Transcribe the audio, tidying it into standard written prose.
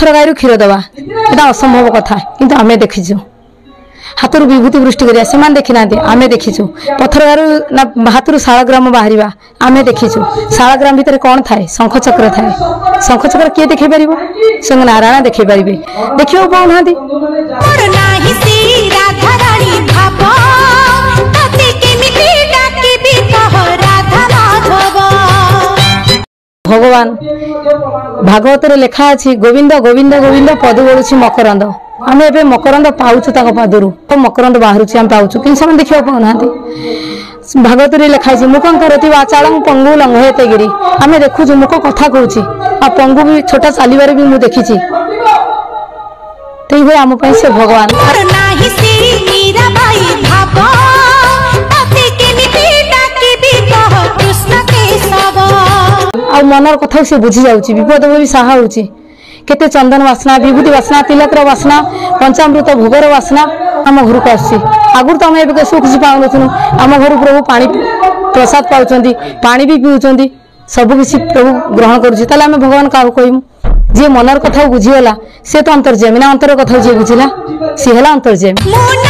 पत्थर गायु क्षीर दवा एटा असंभव कथा किंतु आमे देखिछु हाथरू विभूति वृष्टि करिया सेमान देखि नांती आमे देखिछु पत्थर गायु हाथरू शालग्राम बाहरिबा आमे देखिछु शालग्राम भितर कोन थाए शंख चक्र थाए शंख चक्र किए देखै परिबो संग नारायण देखै परिबे देखियो पाउ नांती नाही सी राधा रानी भाबो तते केमिति डाकिबी कह राधा माधव भगवान भागवत लेखा अच्छी गोविंद गोविंद गोविंद पद बोलुछि मकरंद आम ए मकरंद पाऊँ पादर तो मकरंद बाहर पाऊँ कि देखा पाऊना भागवत लिखाई मुखंकर आचालंग पंगु लंघयते गिरी आम देखु मुख कथा कहूँ पंगु भी छोटा चलवर भी मुझे देखी तो आम से भगवान आ मनर कथा से बुझी जाऊँगी विपद भी साहा होची केते चंदन वासना विभूति वासना तिलकर वासना पंचामृत भोगर वासना आम घर को आसी आगुर तो आम ए सब किसी पाऊन आम घर प्रभु पानी प्रसाद पाँच पानी भी पीऊँ सबकि प्रभु ग्रहण करें आम भगवान क्या कहूँ जी मनर कथा बुझीगला सी तो अंतर्जामी ना अंतर कथा जी बुझला सी है अंतर्जामी।